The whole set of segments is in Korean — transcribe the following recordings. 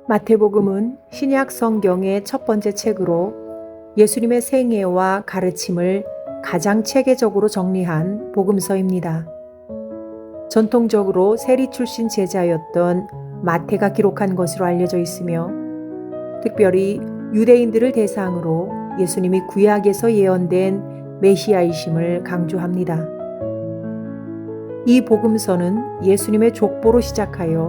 마태복음은 신약 성경의 첫 번째 책으로 예수님의 생애와 가르침을 가장 체계적으로 정리한 복음서입니다. 전통적으로 세리 출신 제자였던 마태가 기록한 것으로 알려져 있으며 특별히 유대인들을 대상으로 예수님이 구약에서 예언된 메시아이심을 강조합니다. 이 복음서는 예수님의 족보로 시작하여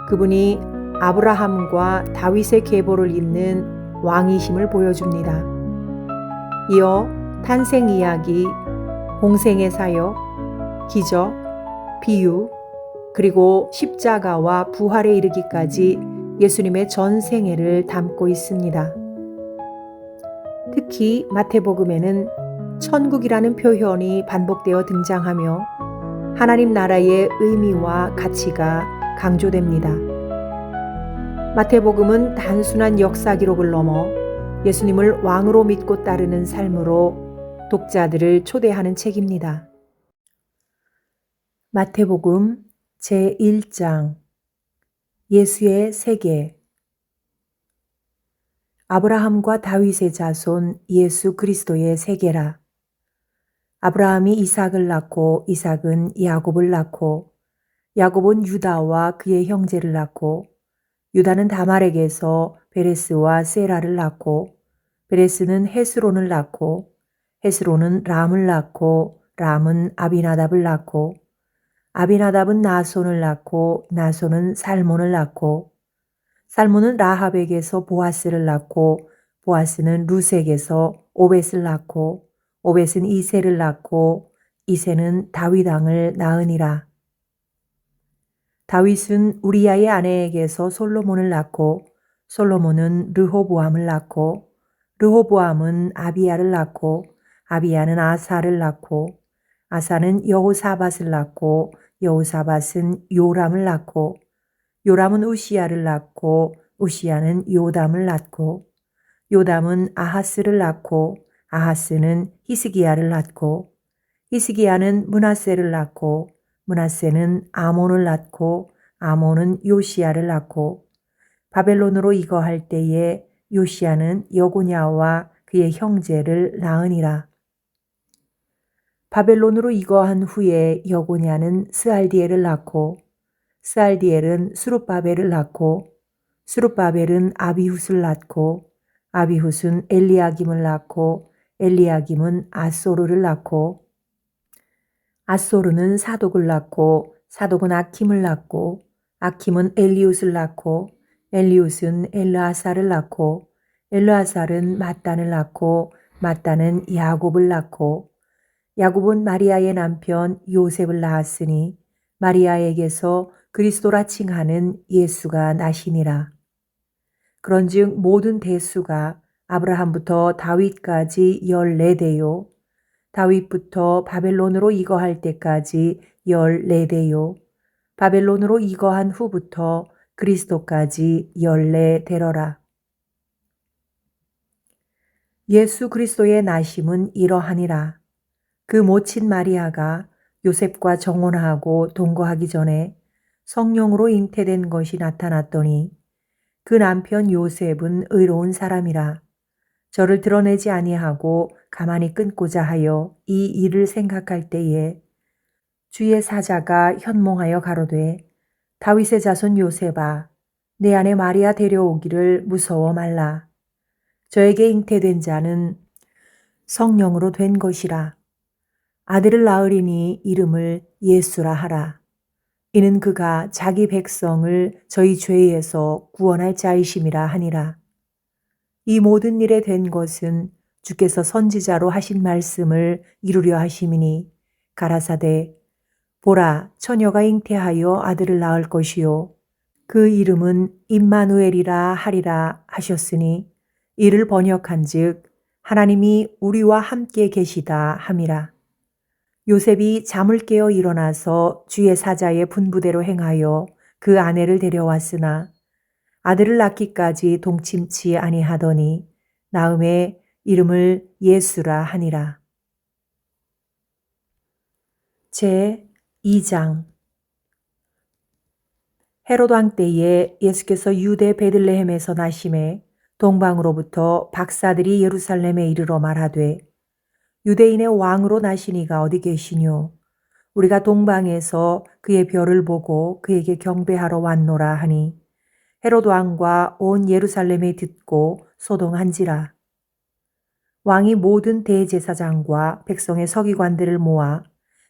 그분이 아브라함과 다윗의 계보를 잇는 왕이심을 보여줍니다. 이어 탄생 이야기, 공생의 사역, 기적, 비유, 그리고 십자가와 부활에 이르기까지 예수님의 전 생애를 담고 있습니다. 특히 마태복음에는 천국이라는 표현이 반복되어 등장하며 하나님 나라의 의미와 가치가 강조됩니다. 마태복음은 단순한 역사 기록을 넘어 예수님을 왕으로 믿고 따르는 삶으로 독자들을 초대하는 책입니다. 마태복음 제1장 예수의 세계. 아브라함과 다윗의 자손 예수 그리스도의 세계라. 아브라함이 이삭을 낳고 이삭은 야곱을 낳고 야곱은 유다와 그의 형제를 낳고 유다는 다말에게서 베레스와 세라를 낳고 베레스는 헤스론을 낳고 헤스론은 람을 낳고 람은 아비나답을 낳고 아비나답은 나손을 낳고 나손은 살몬을 낳고 살몬은 라합에게서 보아스를 낳고 보아스는 루sek에서 오벳을 낳고 오벳은 이새를 낳고 이새는 다윗 왕을 낳으니라. 다윗은 우리야의 아내에게서 솔로몬을 낳고 솔로몬은 르호보암을 낳고 르호보암은 아비야를 낳고 아비야는 아사를 낳고 아사는 여호사밧을 낳고 여호사밧은 요람을 낳고 요람은 우시야를 낳고 우시야는 요담을 낳고 요담은 아하스를 낳고 아하스는 히스기야를 낳고 히스기야는 므낫세를 낳고 므낫세는 아몬을 낳고 아몬은 요시야를 낳고 바벨론으로 이거할 때에 요시야는 여고냐와 그의 형제를 낳으니라. 바벨론으로 이거한 후에 여고냐는 스알디엘을 낳고 스알디엘은 수룹바벨을 낳고 수룹바벨은 아비훗을 낳고 아비훗은 엘리야김을 낳고 엘리야김은 아소르를 낳고 아소르는 사독을 낳고 사독은 아킴을 낳고 아킴은 엘리웃을 낳고 엘리웃은 엘르아사를 낳고 엘르아살은 mat단을 낳고 mat단은 야곱을 낳고 야곱은 마리아의 남편 요셉을 낳았으니 마리아에게서 그리스도라 칭하는 예수가 나시니라. 그런즉 모든 대수가 아브라함부터 다윗까지 14대요 다윗부터 바벨론으로 이거할 때까지 14대요 바벨론으로 이거한 후부터 그리스도까지 14대러라. 예수 그리스도의 나심은 이러하니라. 그 모친 마리아가 요셉과 정혼하고 동거하기 전에 성령으로 잉태된 것이 나타났더니 그 남편 요셉은 의로운 사람이라. 저를 드러내지 아니하고 가만히 끊고자 하여 이 일을 생각할 때에 주의 사자가 현몽하여 가로되 다윗의 자손 요셉아 내 아내 마리아 데려오기를 무서워 말라. 저에게 잉태된 자는 성령으로 된 것이라. 아들을 낳으리니 이름을 예수라 하라. 이는 그가 자기 백성을 저희 죄에서 구원할 자이심이라 하니라. 이 모든 일에 된 것은 주께서 선지자로 하신 말씀을 이루려 하심이니 가라사대 보라 처녀가 잉태하여 아들을 낳을 것이요 그 이름은 임마누엘이라 하리라 하셨으니 이를 번역한즉 하나님이 우리와 함께 계시다 함이라. 요셉이 잠을 깨어 일어나서 주의 사자의 분부대로 행하여 그 아내를 데려왔으나 아들을 낳기까지 동침치 아니하더니 나음에 이름을 예수라 하니라. 제2장 헤롯 왕 때에 예수께서 유대 베들레헴에서 나심에 동방으로부터 박사들이 예루살렘에 이르러 말하되 유대인의 왕으로 나시니가 어디 계시뇨? 우리가 동방에서 그의 별을 보고 그에게 경배하러 왔노라 하니 헤롯 왕과 온 예루살렘에 듣고 소동한지라. 왕이 모든 대제사장과 백성의 서기관들을 모아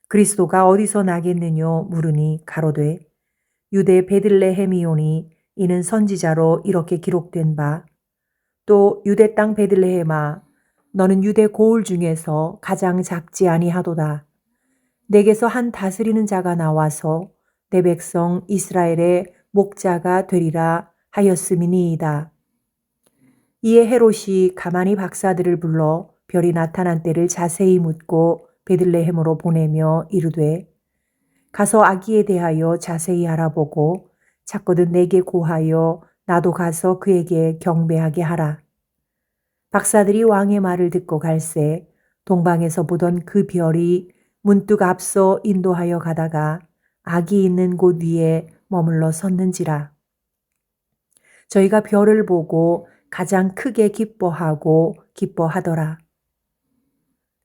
그리스도가 어디서 나겠느뇨 물으니 가로되 유대 베들레헴이오니 이는 선지자로 이렇게 기록된 바 또 유대 땅 베들레헴아 너는 유대 고을 중에서 가장 작지 아니하도다. 내게서 한 다스리는 자가 나와서 내 백성 이스라엘의 목자가 되리라 하였음이니이다. 이에 헤롯이 가만히 박사들을 불러 별이 나타난 때를 자세히 묻고 베들레헴으로 보내며 이르되 가서 아기에 대하여 자세히 알아보고 찾거든 내게 고하여 나도 가서 그에게 경배하게 하라. 박사들이 왕의 말을 듣고 갈새 동방에서 보던 그 별이 문득 앞서 인도하여 가다가 아기 있는 곳 위에 머물러 섰는지라. 저희가 별을 보고 가장 크게 기뻐하더라.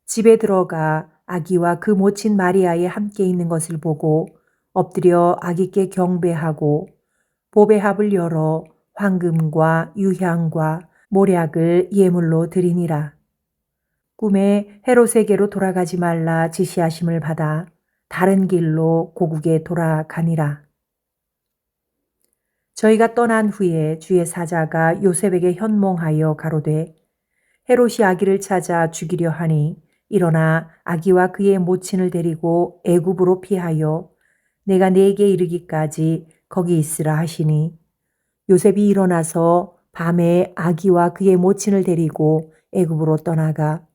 집에 들어가 아기와 그 모친 마리아에 함께 있는 것을 보고 엎드려 아기께 경배하고 보배합을 열어 황금과 유향과 모략을 예물로 드리니라. 꿈에 헤롯에게로 돌아가지 말라 지시하심을 받아 다른 길로 고국에 돌아가니라. 저희가 떠난 후에 주의 사자가 요셉에게 현몽하여 가로되 헤롯이 아기를 찾아 죽이려 하니 일어나 아기와 그의 모친을 데리고 애굽으로 피하여 내가 네게 이르기까지 거기 있으라 하시니 요셉이 일어나서 밤에 아기와 그의 모친을 데리고 애굽으로 떠나가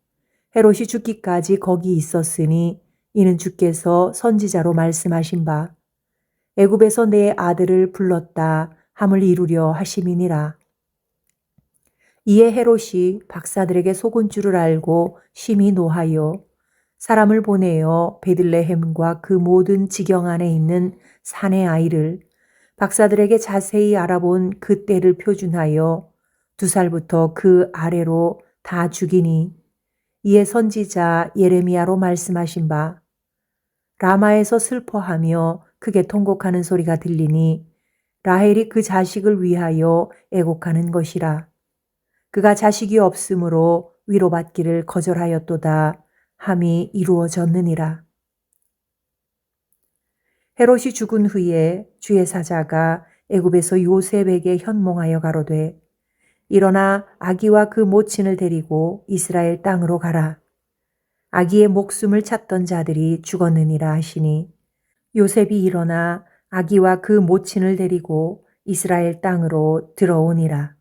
헤롯이 죽기까지 거기 있었으니 이는 주께서 선지자로 말씀하신 바 애굽에서 내 아들을 불렀다 함을 이루려 하심이니라. 이에 헤롯이 박사들에게 속은 줄을 알고 심히 노하여 사람을 보내어 베들레헴과 그 모든 지경 안에 있는 산의 아이를 박사들에게 자세히 알아본 그 때를 표준하여 2살부터 그 아래로 다 죽이니 이에 선지자 예레미야로 말씀하신 바 라마에서 슬퍼하며 크게 통곡하는 소리가 들리니 라헬이 그 자식을 위하여 애곡하는 것이라. 그가 자식이 없으므로 위로받기를 거절하였도다 함이 이루어졌느니라. 헤롯이 죽은 후에 주의 사자가 애굽에서 요셉에게 현몽하여 가로되 일어나 아기와 그 모친을 데리고 이스라엘 땅으로 가라. 아기의 목숨을 찾던 자들이 죽었느니라 하시니 요셉이 일어나 아기와 그 모친을 데리고 이스라엘 땅으로 들어오니라.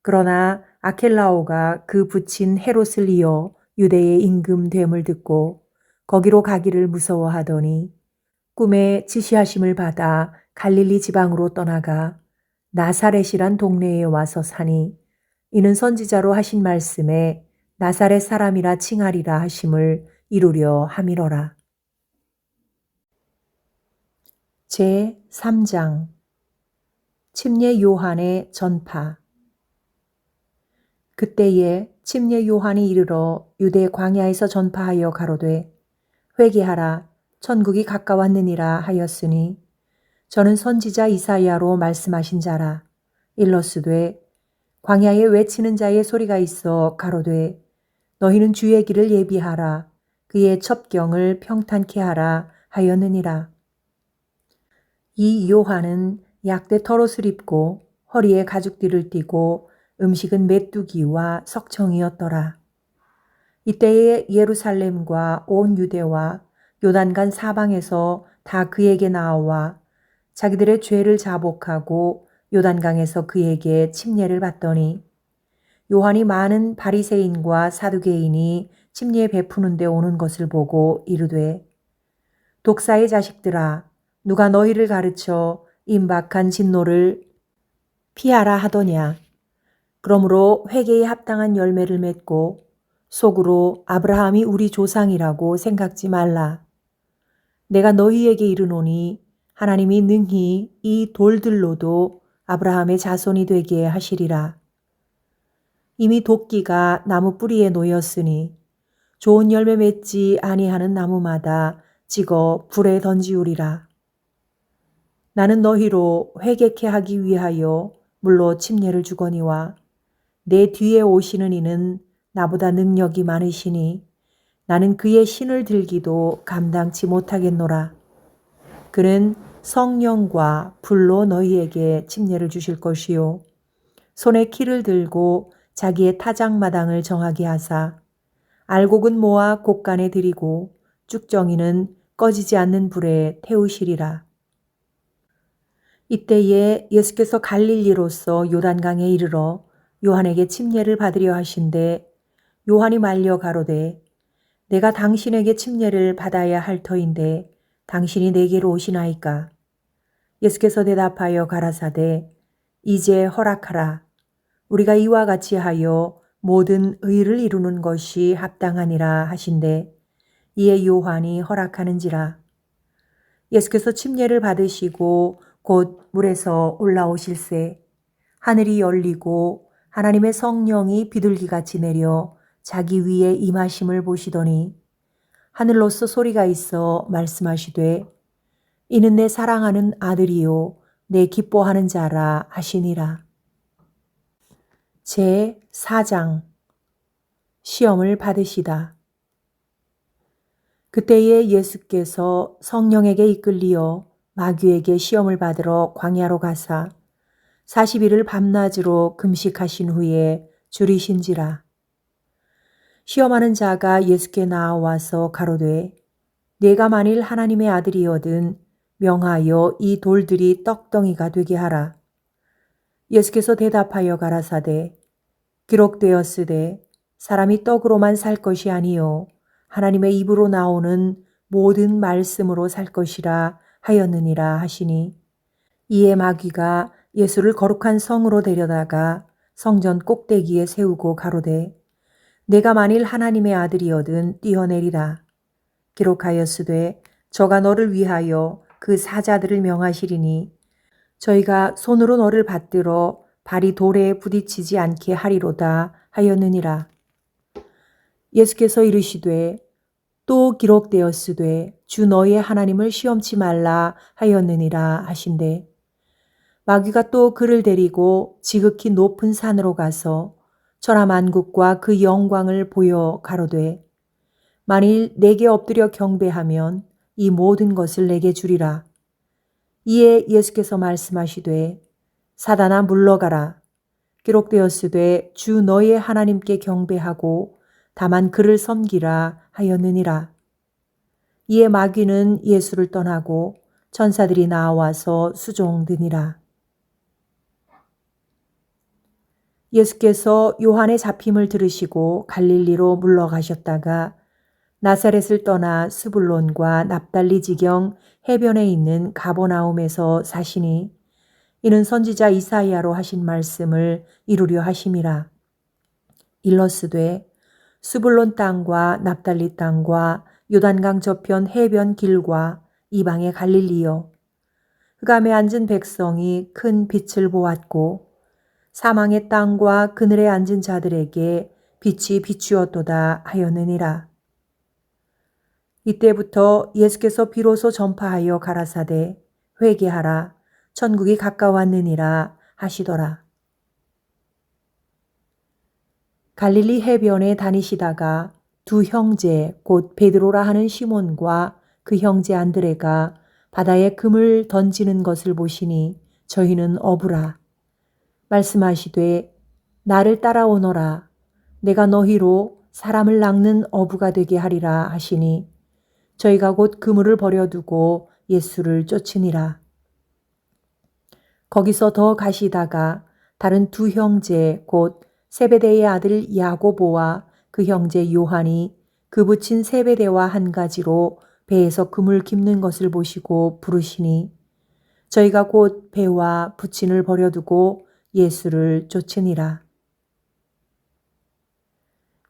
그러나 아켈라오가 그 부친 헤롯을 이어 유대의 임금됨을 듣고 거기로 가기를 무서워하더니 꿈에 지시하심을 받아 갈릴리 지방으로 떠나가 나사렛이란 동네에 와서 사니 이는 선지자로 하신 말씀에 나사렛 사람이라 칭하리라 하심을 이루려 함이로라. 제 3장 침례 요한의 전파. 그때에 침례 요한이 이르러 유대 광야에서 전파하여 가로되 회개하라 천국이 가까웠느니라 하였으니 저는 선지자 이사야로 말씀하신 자라. 일러스되 광야에 외치는 자의 소리가 있어 가로되 너희는 주의 길을 예비하라 그의 첩경을 평탄케 하라 하였느니라. 이 요한은 약대 털옷을 입고 허리에 가죽띠를 띠고 음식은 메뚜기와 석청이었더라. 이때에 예루살렘과 온 유대와 요단간 사방에서 다 그에게 나와 자기들의 죄를 자복하고 요단강에서 그에게 침례를 받더니 요한이 많은 바리새인과 사두개인이 침례 베푸는 데 오는 것을 보고 이르되 독사의 자식들아 누가 너희를 가르쳐 임박한 진노를 피하라 하더냐. 그러므로 회개에 합당한 열매를 맺고 속으로 아브라함이 우리 조상이라고 생각지 말라. 내가 너희에게 이르노니 하나님이 능히 이 돌들로도 아브라함의 자손이 되게 하시리라. 이미 도끼가 나무 뿌리에 놓였으니 좋은 열매 맺지 아니하는 나무마다 찍어 불에 던지우리라. 나는 너희로 회개케 하기 위하여 물로 침례를 주거니와 내 뒤에 오시는 이는 나보다 능력이 많으시니 나는 그의 신을 들기도 감당치 못하겠노라. 그는 성령과 불로 너희에게 침례를 주실 것이요 손에 키를 들고 자기의 타작마당을 정하게 하사 알곡은 모아 곳간에 들이고 쭉정이는 꺼지지 않는 불에 태우시리라. 이때에 예수께서 갈릴리로서 요단강에 이르러 요한에게 침례를 받으려 하신대 요한이 말려 가로되 내가 당신에게 침례를 받아야 할 터인데 당신이 내게로 오시나이까? 예수께서 대답하여 가라사대 이제 허락하라. 우리가 이와 같이 하여 모든 의를 이루는 것이 합당하니라 하신대 이에 요한이 허락하는지라. 예수께서 침례를 받으시고 곧 물에서 올라오실새 하늘이 열리고 하나님의 성령이 비둘기같이 내려 자기 위에 임하심을 보시더니 하늘로서 소리가 있어 말씀하시되 이는 내 사랑하는 아들이요 내 기뻐하는 자라 하시니라. 제 4장 시험을 받으시다. 그때에 예수께서 성령에게 이끌리어 마귀에게 시험을 받으러 광야로 가사 40일을 밤낮으로 금식하신 후에 줄이신지라. 시험하는 자가 예수께 나와서 가로되 내가 만일 하나님의 아들이거든 명하여 이 돌들이 떡덩이가 되게 하라. 예수께서 대답하여 가라사대 기록되었으되 사람이 떡으로만 살 것이 아니요 하나님의 입으로 나오는 모든 말씀으로 살 것이라 하였느니라 하시니 이에 마귀가 예수를 거룩한 성으로 데려다가 성전 꼭대기에 세우고 가로되 내가 만일 하나님의 아들이거든 뛰어내리라. 기록하였으되 저가 너를 위하여 그 사자들을 명하시리니 저희가 손으로 너를 받들어 발이 돌에 부딪히지 않게 하리로다 하였느니라. 예수께서 이르시되 또 기록되었으되 주 너의 하나님을 시험치 말라 하였느니라 하신대 마귀가 또 그를 데리고 지극히 높은 산으로 가서 천하만국과 그 영광을 보여 가로되 만일 내게 엎드려 경배하면 이 모든 것을 내게 주리라. 이에 예수께서 말씀하시되 사단아 물러가라. 기록되었으되 주 너의 하나님께 경배하고 다만 그를 섬기라 하였느니라. 이에 마귀는 예수를 떠나고 천사들이 나와서 수종드니라. 예수께서 요한의 잡힘을 들으시고 갈릴리로 물러가셨다가 나사렛을 떠나 스불론과 납달리 지경 해변에 있는 가버나움에서 사시니 이는 선지자 이사야로 하신 말씀을 이루려 하심이라. 일러스되 스불론 땅과 납달리 땅과 요단강 저편 해변 길과 이방의 갈릴리여 흑암에 앉은 백성이 큰 빛을 보았고 사망의 땅과 그늘에 앉은 자들에게 빛이 비추었도다 하였느니라. 이때부터 예수께서 비로소 전파하여 가라사대 회개하라 천국이 가까웠느니라 하시더라. 갈릴리 해변에 다니시다가 두 형제 곧 베드로라 하는 시몬과 그 형제 안드레가 바다에 금을 던지는 것을 보시니 저희는 어부라. 말씀하시되 나를 따라오너라. 내가 너희로 사람을 낚는 어부가 되게 하리라 하시니 저희가 곧 그물을 버려두고 예수를 쫓으니라. 거기서 더 가시다가 다른 두 형제 곧 세베대의 아들 야고보와 그 형제 요한이 그 붙인 세베대와 한 가지로 배에서 그물 깁는 것을 보시고 부르시니 저희가 곧 배와 부친을 버려두고 예수를 쫓으니라.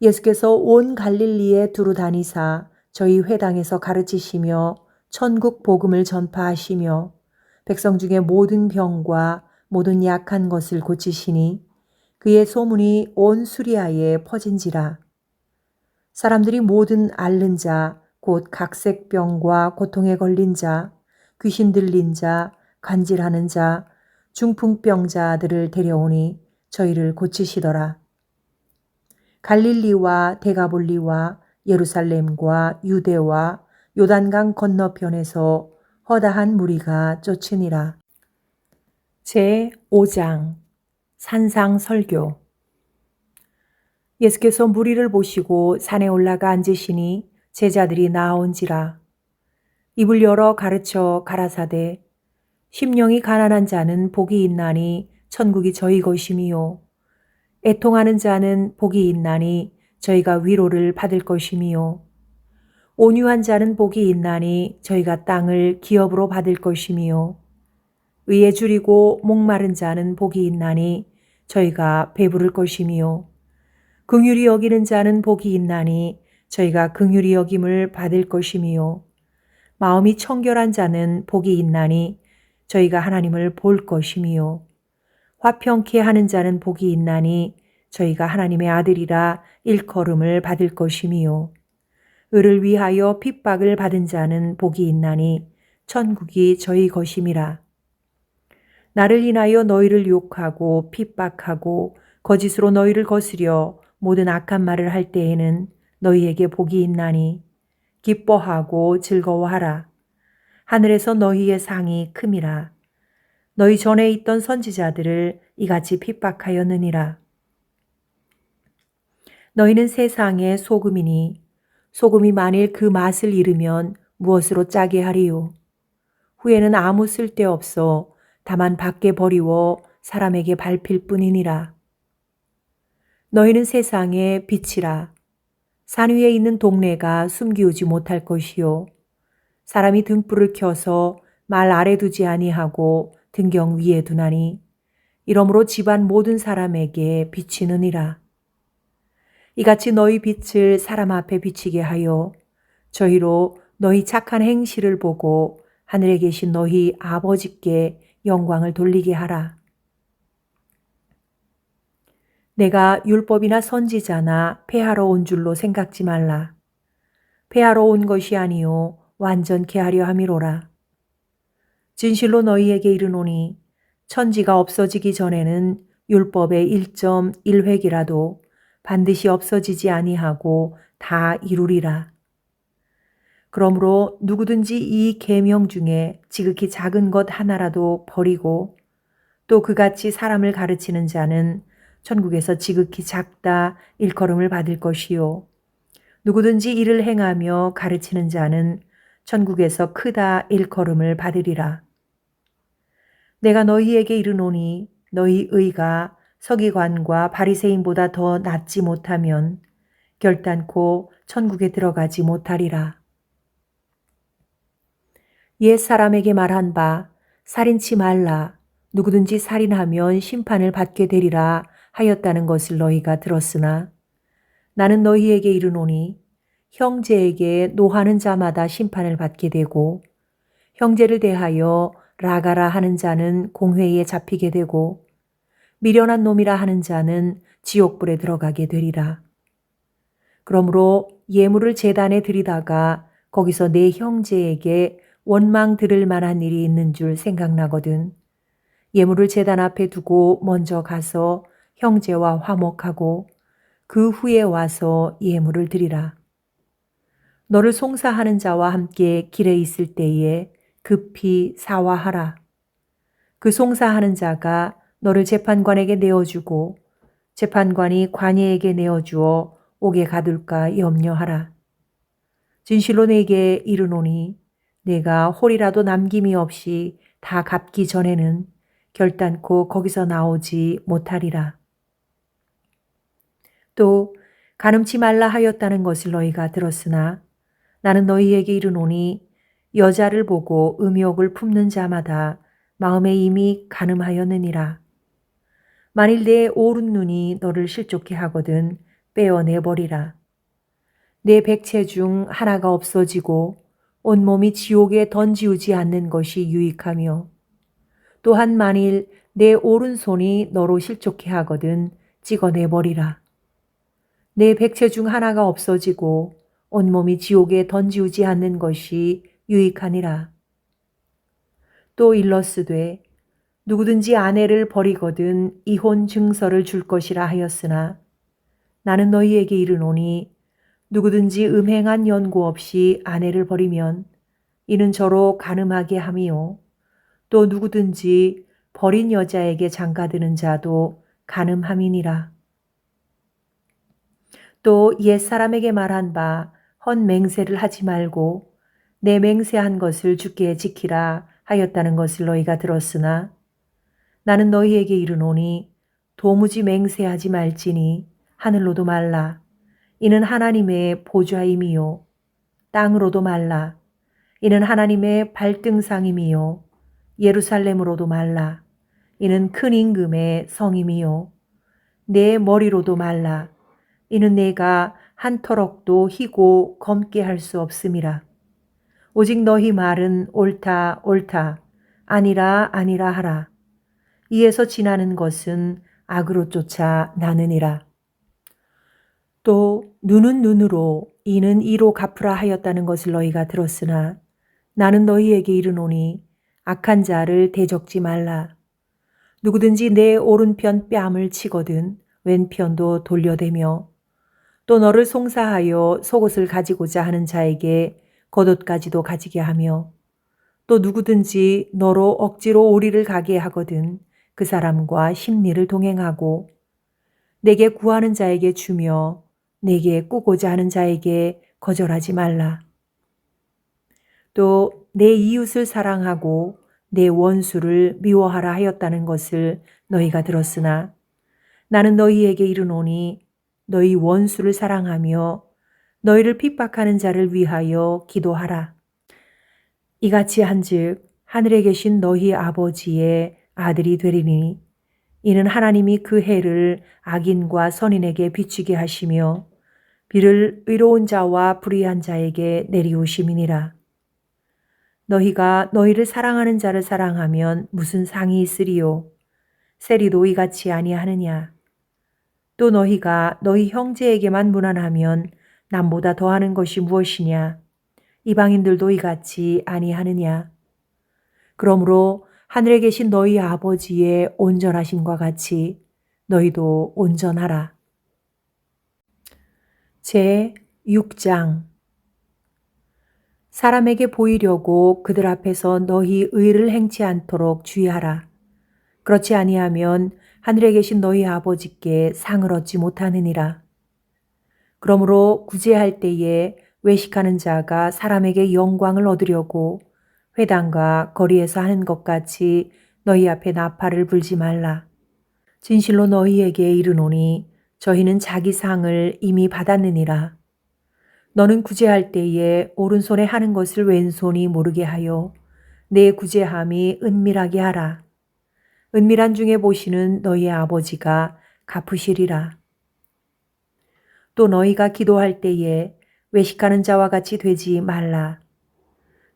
예수께서 온 갈릴리에 두루 다니사 저희 회당에서 가르치시며 천국 복음을 전파하시며 백성 중에 모든 병과 모든 약한 것을 고치시니 그의 소문이 온 수리아에 퍼진지라. 사람들이 모든 앓는 자, 곧 각색병과 고통에 걸린 자, 귀신 들린 자, 간질하는 자, 중풍병자들을 데려오니 저희를 고치시더라. 갈릴리와 데가볼리와 예루살렘과 유대와 요단강 건너편에서 허다한 무리가 쫓으니라. 제5장 산상 설교. 예수께서 무리를 보시고 산에 올라가 앉으시니 제자들이 나아온지라. 입을 열어 가르쳐 가라사대 심령이 가난한 자는 복이 있나니 천국이 저희 것이미요. 애통하는 자는 복이 있나니 저희가 위로를 받을 것이미요. 온유한 자는 복이 있나니 저희가 땅을 기업으로 받을 것이미요. 의에 줄이고 목마른 자는 복이 있나니 저희가 배부를 것이미요. 긍휼히 여기는 자는 복이 있나니 저희가 긍휼히 여김을 받을 것이미요. 마음이 청결한 자는 복이 있나니 저희가 하나님을 볼 것이미요. 화평케 하는 자는 복이 있나니 저희가 하나님의 아들이라 일컬음을 받을 것이미요. 의를 위하여 핍박을 받은 자는 복이 있나니 천국이 저희 것임이라. 나를 인하여 너희를 욕하고 핍박하고 거짓으로 너희를 거스려 모든 악한 말을 할 때에는 너희에게 복이 있나니 기뻐하고 즐거워하라. 하늘에서 너희의 상이 큼이라. 너희 전에 있던 선지자들을 이같이 핍박하였느니라. 너희는 세상의 소금이니 소금이 만일 그 맛을 잃으면 무엇으로 짜게 하리요. 후에는 아무 쓸데없어 다만 밖에 버리워 사람에게 밟힐 뿐이니라. 너희는 세상의 빛이라. 산 위에 있는 동네가 숨기우지 못할 것이요. 사람이 등불을 켜서 말 아래 두지 아니하고 등경 위에 두나니 이러므로 집안 모든 사람에게 비치느니라. 이같이 너희 빛을 사람 앞에 비치게 하여 저희로 너희 착한 행실을 보고 하늘에 계신 너희 아버지께 영광을 돌리게 하라. 내가 율법이나 선지자나 폐하러 온 줄로 생각지 말라. 폐하러 온 것이 아니요 완전케 하려 함이로라. 진실로 너희에게 이르노니 천지가 없어지기 전에는 율법의 1.1획이라도 반드시 없어지지 아니하고 다 이루리라. 그러므로 누구든지 이 계명 중에 지극히 작은 것 하나라도 버리고 또 그같이 사람을 가르치는 자는 천국에서 지극히 작다 일컬음을 받을 것이요. 누구든지 이를 행하며 가르치는 자는 천국에서 크다 일컬음을 받으리라. 내가 너희에게 이르노니 너희 의가 서기관과 바리새인보다 더 낫지 못하면 결단코 천국에 들어가지 못하리라. 옛 사람에게 말한 바 살인치 말라. 누구든지 살인하면 심판을 받게 되리라 하였다는 것을 너희가 들었으나 나는 너희에게 이르노니 형제에게 노하는 자마다 심판을 받게 되고 형제를 대하여 라가라 하는 자는 공회에 잡히게 되고 미련한 놈이라 하는 자는 지옥불에 들어가게 되리라. 그러므로 예물을 제단에 드리다가 거기서 내 형제에게 원망 들을 만한 일이 있는 줄 생각나거든 예물을 제단 앞에 두고 먼저 가서 형제와 화목하고 그 후에 와서 예물을 드리라. 너를 송사하는 자와 함께 길에 있을 때에 급히 사화하라. 그 송사하는 자가 너를 재판관에게 내어주고 재판관이 관예에게 내어주어 옥에 가둘까 염려하라. 진실로 내게 이르노니 내가 홀이라도 남김이 없이 다 갚기 전에는 결단코 거기서 나오지 못하리라. 또 간음치 말라 하였다는 것을 너희가 들었으나 나는 너희에게 이르노니 여자를 보고 음욕을 품는 자마다 마음에 이미 간음하였느니라. 만일 내 오른 눈이 너를 실족해 하거든 빼어내버리라. 내 백체 중 하나가 없어지고 온몸이 지옥에 던지우지 않는 것이 유익하며 또한 만일 내 오른손이 너로 실족해 하거든 찍어내버리라. 내 백체 중 하나가 없어지고 온몸이 지옥에 던지우지 않는 것이 유익하니라. 또 일러스되 누구든지 아내를 버리거든 이혼 증서를 줄 것이라 하였으나 나는 너희에게 이르노니 누구든지 음행한 연고 없이 아내를 버리면 이는 저로 간음하게 함이요 또 누구든지 버린 여자에게 장가드는 자도 간음함이니라. 또 옛사람에게 말한 바 헛맹세를 하지 말고 내 맹세한 것을 주께 지키라 하였다는 것을 너희가 들었으나 나는 너희에게 이르노니 도무지 맹세하지 말지니 하늘로도 말라. 이는 하나님의 보좌임이요 땅으로도 말라. 이는 하나님의 발등상임이요 예루살렘으로도 말라. 이는 큰 임금의 성임이요 내 머리로도 말라. 이는 내가 한 터럭도 희고 검게 할 수 없음이라. 오직 너희 말은 옳다 옳다 아니라 아니라 하라. 이에서 지나는 것은 악으로 쫓아 나느니라. 또 눈은 눈으로 이는 이로 갚으라 하였다는 것을 너희가 들었으나 나는 너희에게 이르노니 악한 자를 대적지 말라. 누구든지 내 오른편 뺨을 치거든 왼편도 돌려대며 또 너를 송사하여 속옷을 가지고자 하는 자에게 겉옷까지도 가지게 하며 또 누구든지 너로 억지로 오리를 가게 하거든 그 사람과 심리를 동행하고 내게 구하는 자에게 주며 내게 꾸고자 하는 자에게 거절하지 말라. 또 내 이웃을 사랑하고 내 원수를 미워하라 하였다는 것을 너희가 들었으나 나는 너희에게 이르노니 너희 원수를 사랑하며 너희를 핍박하는 자를 위하여 기도하라. 이같이 한즉 하늘에 계신 너희 아버지의 아들이 되리니 이는 하나님이 그 해를 악인과 선인에게 비추게 하시며 비를 의로운 자와 불의한 자에게 내리우심이니라. 너희가 너희를 사랑하는 자를 사랑하면 무슨 상이 있으리요? 세리도 이같이 아니하느냐? 또 너희가 너희 형제에게만 무난하면 남보다 더하는 것이 무엇이냐? 이방인들도 이같이 아니하느냐? 그러므로 하늘에 계신 너희 아버지의 온전하심과 같이 너희도 온전하라. 제 6장 사람에게 보이려고 그들 앞에서 너희 의를 행치 않도록 주의하라. 그렇지 아니하면 하늘에 계신 너희 아버지께 상을 얻지 못하느니라. 그러므로 구제할 때에 외식하는 자가 사람에게 영광을 얻으려고 회당과 거리에서 하는 것 같이 너희 앞에 나팔을 불지 말라. 진실로 너희에게 이르노니 저희는 자기 상을 이미 받았느니라. 너는 구제할 때에 오른손에 하는 것을 왼손이 모르게 하여 내 구제함이 은밀하게 하라. 은밀한 중에 보시는 너희의 아버지가 갚으시리라. 또 너희가 기도할 때에 외식하는 자와 같이 되지 말라.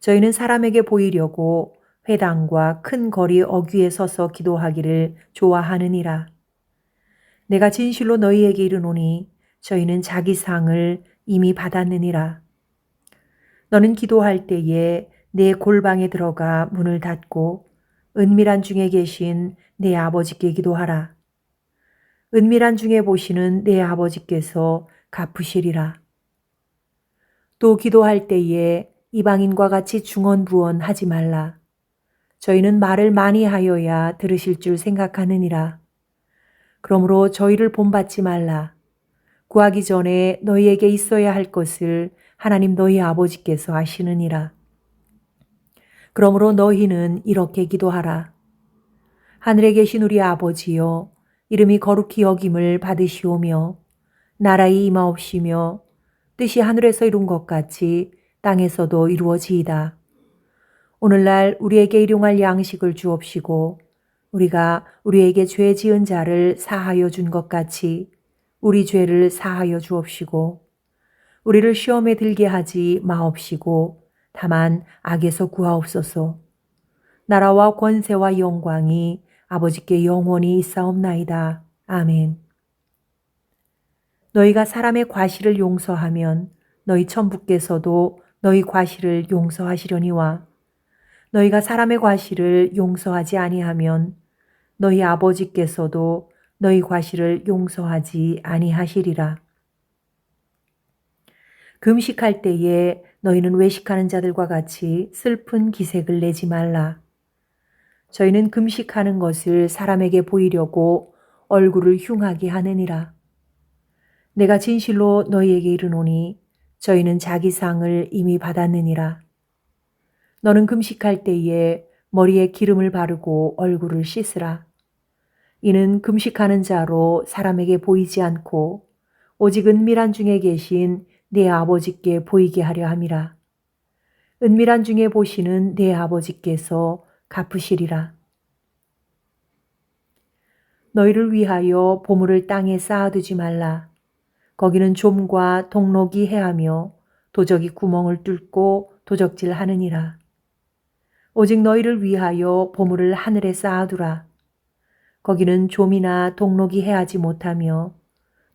저희는 사람에게 보이려고 회당과 큰 거리 어귀에 서서 기도하기를 좋아하느니라. 내가 진실로 너희에게 이르노니 저희는 자기 상을 이미 받았느니라. 너는 기도할 때에 내 골방에 들어가 문을 닫고 은밀한 중에 계신 내 아버지께 기도하라. 은밀한 중에 보시는 내 아버지께서 갚으시리라. 또 기도할 때에 이방인과 같이 중언부언하지 말라. 저희는 말을 많이 하여야 들으실 줄 생각하느니라. 그러므로 저희를 본받지 말라. 구하기 전에 너희에게 있어야 할 것을 하나님 너희 아버지께서 아시느니라. 그러므로 너희는 이렇게 기도하라. 하늘에 계신 우리 아버지여, 이름이 거룩히 여김을 받으시오며 나라의 임하옵시며 뜻이 하늘에서 이룬 것 같이 땅에서도 이루어지이다. 오늘날 우리에게 일용할 양식을 주옵시고 우리가 우리에게 죄 지은 자를 사하여 준 것 같이 우리 죄를 사하여 주옵시고 우리를 시험에 들게 하지 마옵시고 다만 악에서 구하옵소서. 나라와 권세와 영광이 아버지께 영원히 있사옵나이다. 아멘. 너희가 사람의 과실을 용서하면 너희 천부께서도 너희 과실을 용서하시려니와 너희가 사람의 과실을 용서하지 아니하면 너희 아버지께서도 너희 과실을 용서하지 아니하시리라. 금식할 때에 너희는 외식하는 자들과 같이 슬픈 기색을 내지 말라. 저희는 금식하는 것을 사람에게 보이려고 얼굴을 흉하게 하느니라. 내가 진실로 너희에게 이르노니 저희는 자기 상을 이미 받았느니라. 너는 금식할 때에 머리에 기름을 바르고 얼굴을 씻으라. 이는 금식하는 자로 사람에게 보이지 않고 오직 은밀한 중에 계신 내 아버지께 보이게 하려 함이라. 은밀한 중에 보시는 내 아버지께서 갚으시리라. 너희를 위하여 보물을 땅에 쌓아두지 말라. 거기는 좀과 동록이 해하며 도적이 구멍을 뚫고 도적질 하느니라. 오직 너희를 위하여 보물을 하늘에 쌓아두라. 거기는 좀이나 동록이 해하지 못하며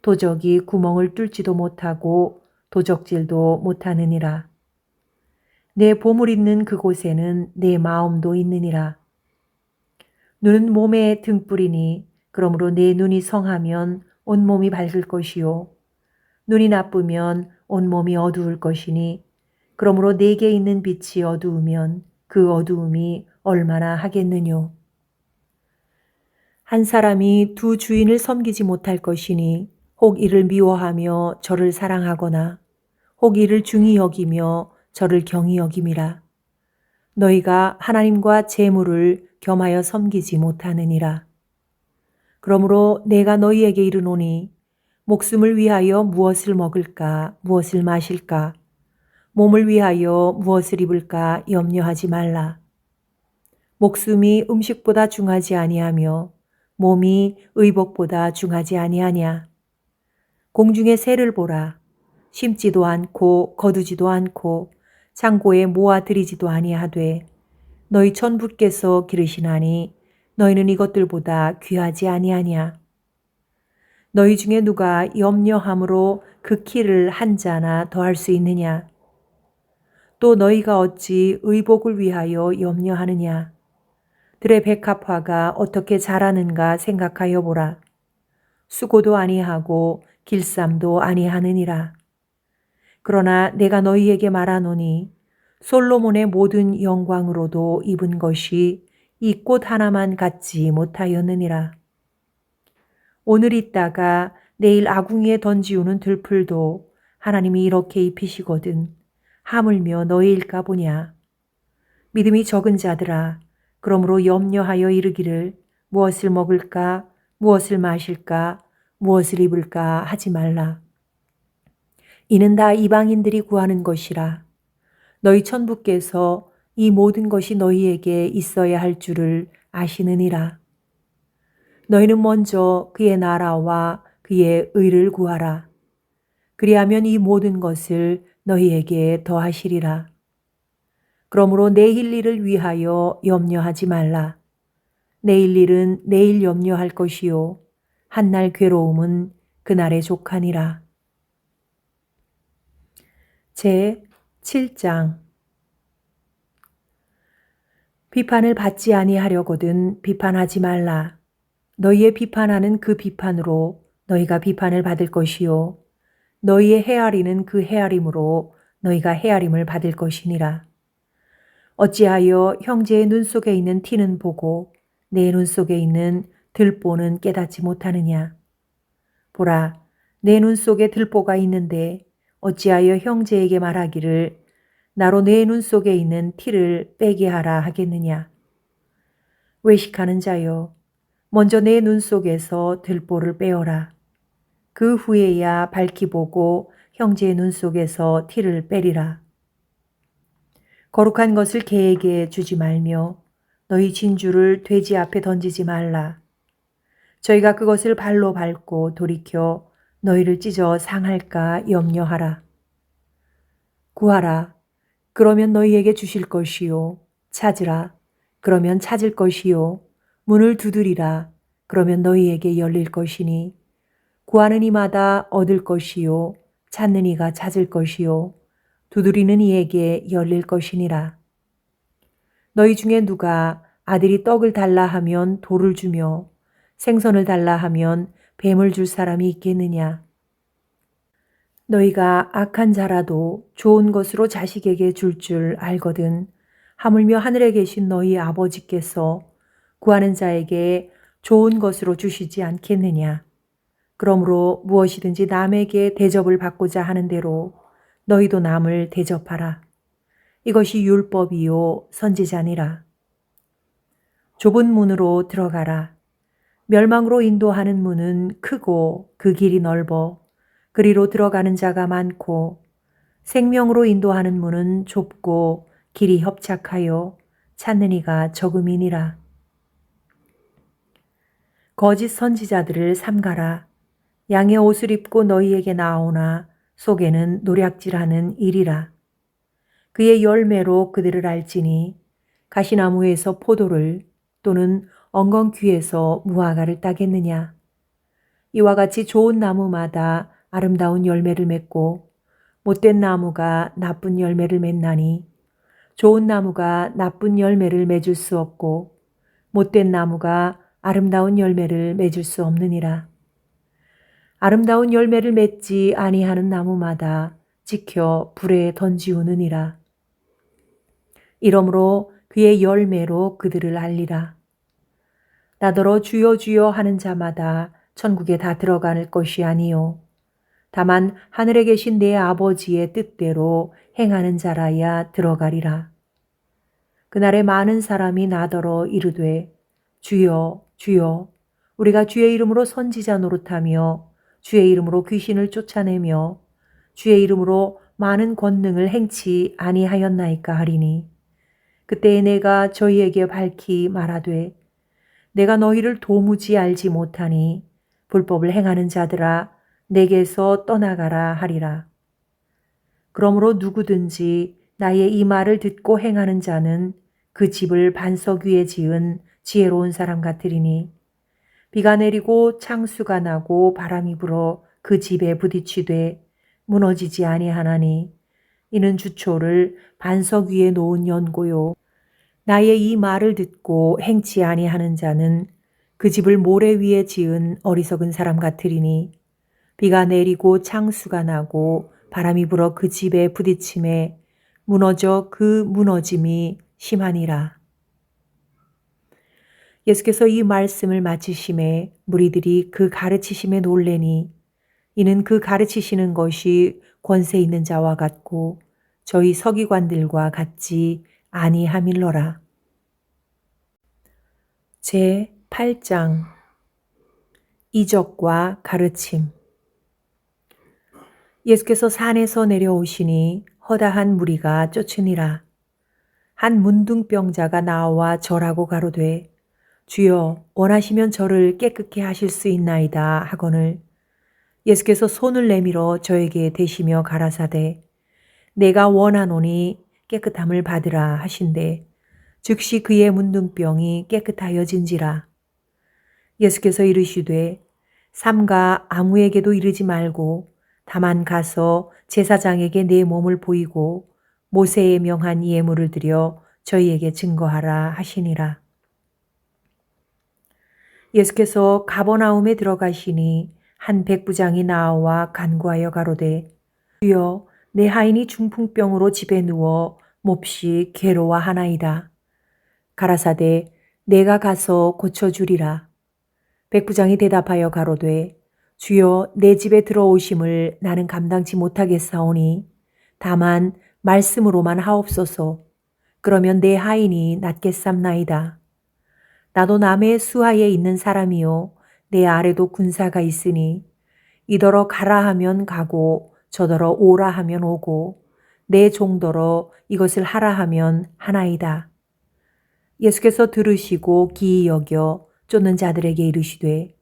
도적이 구멍을 뚫지도 못하고 도적질도 못하느니라. 내 보물 있는 그곳에는 내 마음도 있느니라. 눈은 몸의 등불이니 그러므로 내 눈이 성하면 온몸이 밝을 것이요 눈이 나쁘면 온몸이 어두울 것이니 그러므로 내게 있는 빛이 어두우면 그 어두움이 얼마나 하겠느뇨. 한 사람이 두 주인을 섬기지 못할 것이니 혹 이를 미워하며 저를 사랑하거나 혹 이를 중히 여기며 저를 경히 여김이라. 너희가 하나님과 재물을 겸하여 섬기지 못하느니라. 그러므로 내가 너희에게 이르노니 목숨을 위하여 무엇을 먹을까 무엇을 마실까 몸을 위하여 무엇을 입을까 염려하지 말라. 목숨이 음식보다 중하지 아니하며 몸이 의복보다 중하지 아니하냐. 공중의 새를 보라. 심지도 않고 거두지도 않고 창고에 모아들이지도 아니하되 너희 천부께서 기르시나니 너희는 이것들보다 귀하지 아니하냐. 너희 중에 누가 염려함으로 그 키를 한 자나 더할 수 있느냐. 또 너희가 어찌 의복을 위하여 염려하느냐. 들의 백합화가 어떻게 자라는가 생각하여 보라. 수고도 아니하고 길쌈도 아니하느니라. 그러나 내가 너희에게 말하노니 솔로몬의 모든 영광으로도 입은 것이 이 꽃 하나만 갖지 못하였느니라. 오늘 있다가 내일 아궁이에 던지우는 들풀도 하나님이 이렇게 입히시거든 하물며 너희일까 보냐. 믿음이 적은 자들아, 그러므로 염려하여 이르기를 무엇을 먹을까 무엇을 마실까 무엇을 입을까 하지 말라. 이는 다 이방인들이 구하는 것이라. 너희 천부께서 이 모든 것이 너희에게 있어야 할 줄을 아시느니라. 너희는 먼저 그의 나라와 그의 의를 구하라. 그리하면 이 모든 것을 너희에게 더하시리라. 그러므로 내일 일을 위하여 염려하지 말라. 내일 일은 내일 염려할 것이요 한날 괴로움은 그날에 족하니라. 제 7장. 비판을 받지 아니하려거든 비판하지 말라. 너희의 비판하는 그 비판으로 너희가 비판을 받을 것이요 너희의 헤아리는 그 헤아림으로 너희가 헤아림을 받을 것이니라. 어찌하여 형제의 눈 속에 있는 티는 보고 내 눈 속에 있는 들보는 깨닫지 못하느냐. 보라, 내 눈 속에 들보가 있는데 어찌하여 형제에게 말하기를 나로 내 눈 속에 있는 티를 빼게 하라 하겠느냐. 외식하는 자여, 먼저 내 눈 속에서 들보를 빼어라. 그 후에야 밝히 보고 형제의 눈 속에서 티를 빼리라. 거룩한 것을 개에게 주지 말며 너희 진주를 돼지 앞에 던지지 말라. 저희가 그것을 발로 밟고 돌이켜 너희를 찢어 상할까 염려하라. 구하라. 그러면 너희에게 주실 것이요. 찾으라. 그러면 찾을 것이요. 문을 두드리라. 그러면 너희에게 열릴 것이니. 구하는 이마다 얻을 것이요. 찾는 이가 찾을 것이요. 두드리는 이에게 열릴 것이니라. 너희 중에 누가 아들이 떡을 달라 하면 돌을 주며 생선을 달라 하면 뱀을 줄 사람이 있겠느냐? 너희가 악한 자라도 좋은 것으로 자식에게 줄 알거든 하물며 하늘에 계신 너희 아버지께서 구하는 자에게 좋은 것으로 주시지 않겠느냐? 그러므로 무엇이든지 남에게 대접을 받고자 하는 대로 너희도 남을 대접하라. 이것이 율법이요 선지자니라. 좁은 문으로 들어가라. 멸망으로 인도하는 문은 크고 그 길이 넓어 그리로 들어가는 자가 많고 생명으로 인도하는 문은 좁고 길이 협착하여 찾는 이가 적음이니라. 거짓 선지자들을 삼가라. 양의 옷을 입고 너희에게 나오나 속에는 노략질하는 일이라. 그의 열매로 그들을 알지니 가시나무에서 포도를 또는 엉겅퀴에서 무화과를 따겠느냐. 이와 같이 좋은 나무마다 아름다운 열매를 맺고 못된 나무가 나쁜 열매를 맺나니 좋은 나무가 나쁜 열매를 맺을 수 없고 못된 나무가 아름다운 열매를 맺을 수 없느니라. 아름다운 열매를 맺지 아니하는 나무마다 지켜 불에 던지우느니라. 이러므로 그의 열매로 그들을 알리라. 나더러 주여 주여 하는 자마다 천국에 다 들어갈 것이 아니요 다만 하늘에 계신 내 아버지의 뜻대로 행하는 자라야 들어가리라. 그날에 많은 사람이 나더러 이르되 주여 주여 우리가 주의 이름으로 선지자 노릇하며 주의 이름으로 귀신을 쫓아내며 주의 이름으로 많은 권능을 행치 아니하였나이까 하리니 그때에 내가 저희에게 밝히 말하되 내가 너희를 도무지 알지 못하니 불법을 행하는 자들아 내게서 떠나가라 하리라. 그러므로 누구든지 나의 이 말을 듣고 행하는 자는 그 집을 반석 위에 지은 지혜로운 사람 같으리니 비가 내리고 창수가 나고 바람이 불어 그 집에 부딪히되 무너지지 아니하나니 이는 주초를 반석 위에 놓은 연고요. 나의 이 말을 듣고 행치 아니하는 자는 그 집을 모래 위에 지은 어리석은 사람 같으리니 비가 내리고 창수가 나고 바람이 불어 그 집에 부딪힘에 무너져 그 무너짐이 심하니라. 예수께서 이 말씀을 마치심에 무리들이 그 가르치심에 놀래니 이는 그 가르치시는 것이 권세 있는 자와 같고 저희 서기관들과 같지 아니함일러라. 제 8장 이적과 가르침. 예수께서 산에서 내려오시니 허다한 무리가 쫓으니라. 한 문둥병자가 나와 절하고 가로되 주여 원하시면 저를 깨끗게 하실 수 있나이다 하거늘 예수께서 손을 내밀어 저에게 대시며 가라사대 내가 원하노니 깨끗함을 받으라 하신대 즉시 그의 문둥병이 깨끗하여진지라. 예수께서 이르시되 삼가 아무에게도 이르지 말고 다만 가서 제사장에게 내 몸을 보이고 모세의 명한 예물을 드려 저희에게 증거하라 하시니라. 예수께서 가버나움에 들어가시니 한 백부장이 나와 간구하여 가로되 주여 내 하인이 중풍병으로 집에 누워 몹시 괴로워하나이다. 가라사대 내가 가서 고쳐주리라. 백부장이 대답하여 가로되 주여 내 집에 들어오심을 나는 감당치 못하겠사오니 다만 말씀으로만 하옵소서. 그러면 내 하인이 낫겠삼나이다. 나도 남의 수하에 있는 사람이요 내 아래도 군사가 있으니 이더러 가라 하면 가고 저더러 오라 하면 오고 내 종더러 이것을 하라 하면 하나이다. 예수께서 들으시고 기이 여겨 쫓는 자들에게 이르시되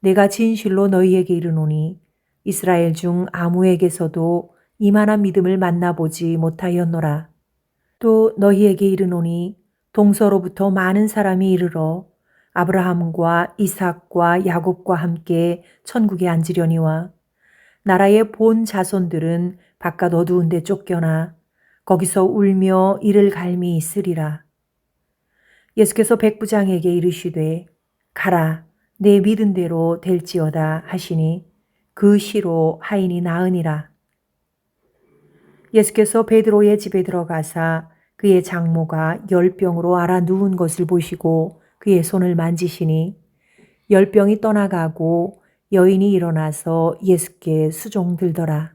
내가 진실로 너희에게 이르노니 이스라엘 중 아무에게서도 이만한 믿음을 만나보지 못하였노라. 또 너희에게 이르노니 동서로부터 많은 사람이 이르러 아브라함과 이삭과 야곱과 함께 천국에 앉으려니와 나라의 본 자손들은 바깥 어두운 데 쫓겨나 거기서 울며 이를 갈미 있으리라. 예수께서 백부장에게 이르시되 가라 내 믿은 대로 될지어다 하시니 그 시로 하인이 나으니라. 예수께서 베드로의 집에 들어가사 그의 장모가 열병으로 앓아 누운 것을 보시고 그의 손을 만지시니 열병이 떠나가고 여인이 일어나서 예수께 수종들더라.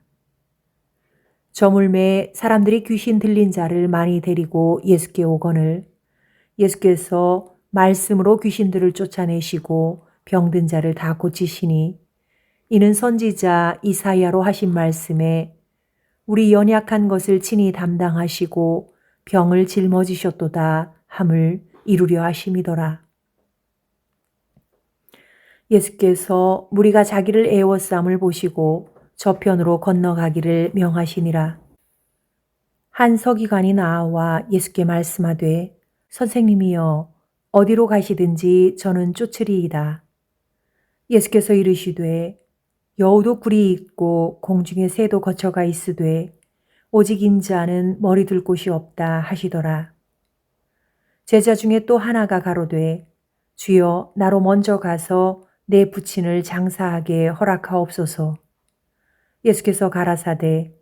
저물매 사람들이 귀신 들린 자를 많이 데리고 예수께 오거늘 예수께서 말씀으로 귀신들을 쫓아내시고 병든 자를 다 고치시니 이는 선지자 이사야로 하신 말씀에 우리 연약한 것을 친히 담당하시고 병을 짊어지셨도다 함을 이루려 하심이더라. 예수께서 무리가 자기를 애워싸움을 보시고 저편으로 건너가기를 명하시니라. 한 서기관이 나와 예수께 말씀하되 선생님이여 어디로 가시든지 저는 쫓으리이다. 예수께서 이르시되 여우도 굴이 있고 공중에 새도 거처가 있으되 오직 인자는 머리 둘 곳이 없다 하시더라. 제자 중에 또 하나가 가로되 주여 나로 먼저 가서 내 부친을 장사하게 허락하옵소서. 예수께서 가라사대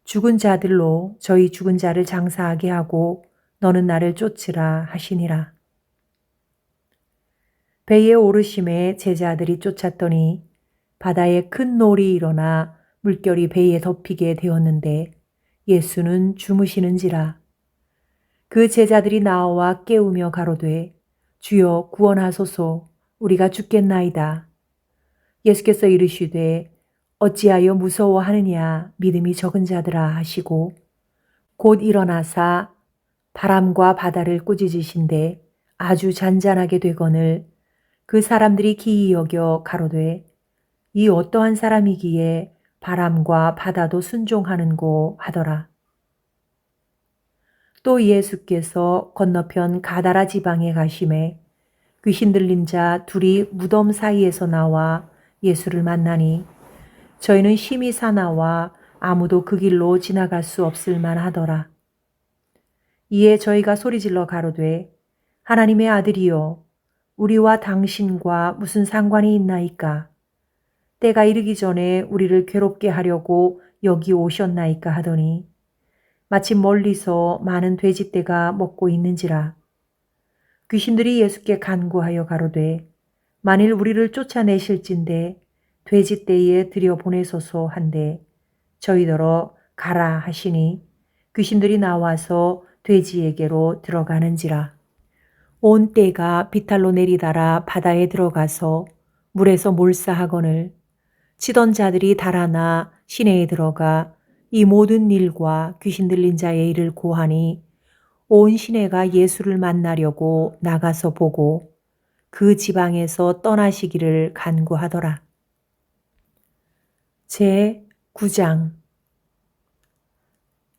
죽은 자들로 저희 죽은 자를 장사하게 하고 너는 나를 쫓으라 하시니라. 배에 오르심에 제자들이 쫓았더니 바다에 큰 놀이 일어나 물결이 배에 덮이게 되었는데 예수는 주무시는지라. 그 제자들이 나와 깨우며 가로되 주여 구원하소서 우리가 죽겠나이다. 예수께서 이르시되 어찌하여 무서워하느냐 믿음이 적은 자들아 하시고 곧 일어나사 바람과 바다를 꾸짖으신데 아주 잔잔하게 되거늘 그 사람들이 기이 여겨 가로되 이 어떠한 사람이기에 바람과 바다도 순종하는고 하더라. 또 예수께서 건너편 가다라 지방에 가심에 귀신 들린 자 둘이 무덤 사이에서 나와 예수를 만나니 저희는 심히 사나와 아무도 그 길로 지나갈 수 없을 만하더라. 이에 저희가 소리질러 가로되 하나님의 아들이여 우리와 당신과 무슨 상관이 있나이까? 때가 이르기 전에 우리를 괴롭게 하려고 여기 오셨나이까 하더니 마침 멀리서 많은 돼지떼가 먹고 있는지라. 귀신들이 예수께 간구하여 가로되 만일 우리를 쫓아내실진대 돼지떼에 들여보내소서 한데 저희더러 가라 하시니 귀신들이 나와서 돼지에게로 들어가는지라. 온 떼가 비탈로 내리달아 바다에 들어가서 물에서 몰사하거늘 치던 자들이 달아나 시내에 들어가 이 모든 일과 귀신 들린 자의 일을 고하니 온 시내가 예수를 만나려고 나가서 보고 그 지방에서 떠나시기를 간구하더라. 제 9장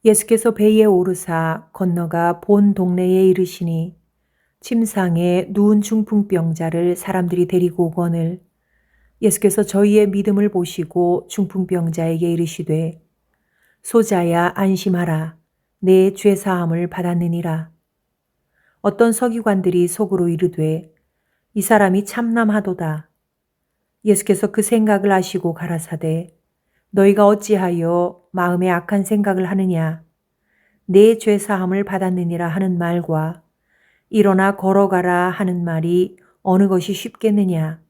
예수께서 배에 오르사 건너가 본 동네에 이르시니 침상에 누운 중풍병자를 사람들이 데리고 오거늘 예수께서 저희의 믿음을 보시고 중풍병자에게 이르시되 소자야 안심하라 내 죄사함을 받았느니라. 어떤 서기관들이 속으로 이르되 이 사람이 참남하도다. 예수께서 그 생각을 아시고 가라사대 너희가 어찌하여 마음에 악한 생각을 하느냐. 내 죄사함을 받았느니라 하는 말과 일어나 걸어가라 하는 말이 어느 것이 쉽겠느냐.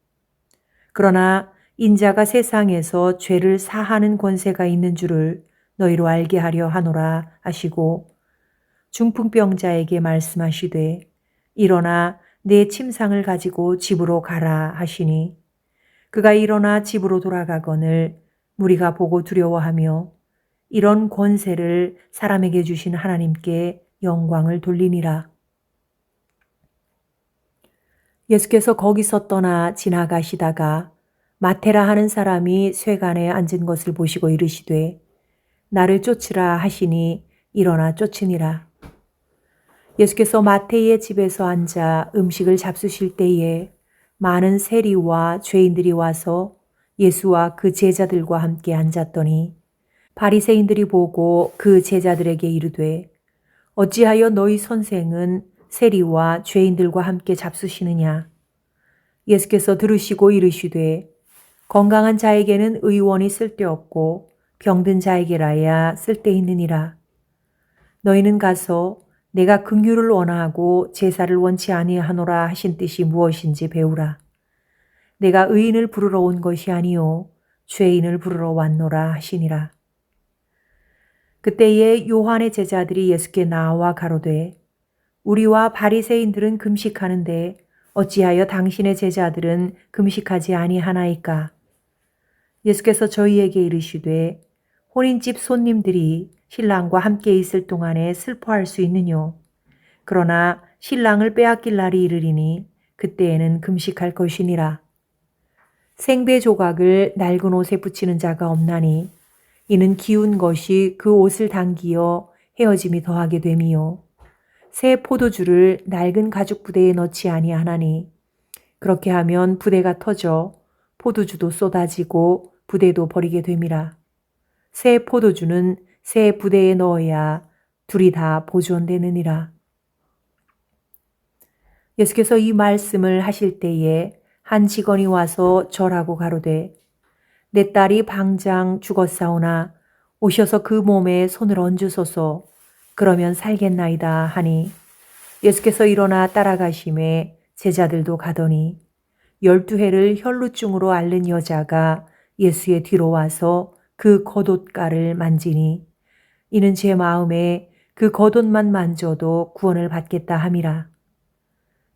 그러나 인자가 세상에서 죄를 사하는 권세가 있는 줄을 너희로 알게 하려 하노라 하시고 중풍병자에게 말씀하시되 일어나 내 침상을 가지고 집으로 가라 하시니 그가 일어나 집으로 돌아가거늘 무리가 보고 두려워하며 이런 권세를 사람에게 주신 하나님께 영광을 돌리니라. 예수께서 거기서 떠나 지나가시다가 마테라 하는 사람이 쇠간에 앉은 것을 보시고 이르시되 나를 쫓으라 하시니 일어나 쫓으니라. 예수께서 마태의 집에서 앉아 음식을 잡수실 때에 많은 세리와 죄인들이 와서 예수와 그 제자들과 함께 앉았더니 바리새인들이 보고 그 제자들에게 이르되 어찌하여 너희 선생은 세리와 죄인들과 함께 잡수시느냐? 예수께서 들으시고 이르시되 건강한 자에게는 의원이 쓸데없고 병든 자에게라야 쓸데있느니라. 너희는 가서 내가 긍휼을 원하고 제사를 원치 아니하노라 하신 뜻이 무엇인지 배우라. 내가 의인을 부르러 온 것이 아니요 죄인을 부르러 왔노라 하시니라. 그때에 요한의 제자들이 예수께 나와 가로되 우리와 바리새인들은 금식하는데 어찌하여 당신의 제자들은 금식하지 아니하나이까? 예수께서 저희에게 이르시되 혼인집 손님들이 신랑과 함께 있을 동안에 슬퍼할 수 있느뇨. 그러나 신랑을 빼앗길 날이 이르리니 그때에는 금식할 것이니라. 생배 조각을 낡은 옷에 붙이는 자가 없나니 이는 기운 것이 그 옷을 당기어 헤어짐이 더하게 됨이요. 새 포도주를 낡은 가죽 부대에 넣지 아니하나니 그렇게 하면 부대가 터져 포도주도 쏟아지고 부대도 버리게 됨이라. 새 포도주는 새 부대에 넣어야 둘이 다 보존되느니라. 예수께서 이 말씀을 하실 때에 한 직원이 와서 절하고 가로되 내 딸이 방장 죽었사오나 오셔서 그 몸에 손을 얹으소서 그러면 살겠나이다 하니 예수께서 일어나 따라가심에 제자들도 가더니 12해를 혈루증으로 앓는 여자가 예수의 뒤로 와서 그 겉옷가를 만지니 이는 제 마음에 그 겉옷만 만져도 구원을 받겠다 함이라.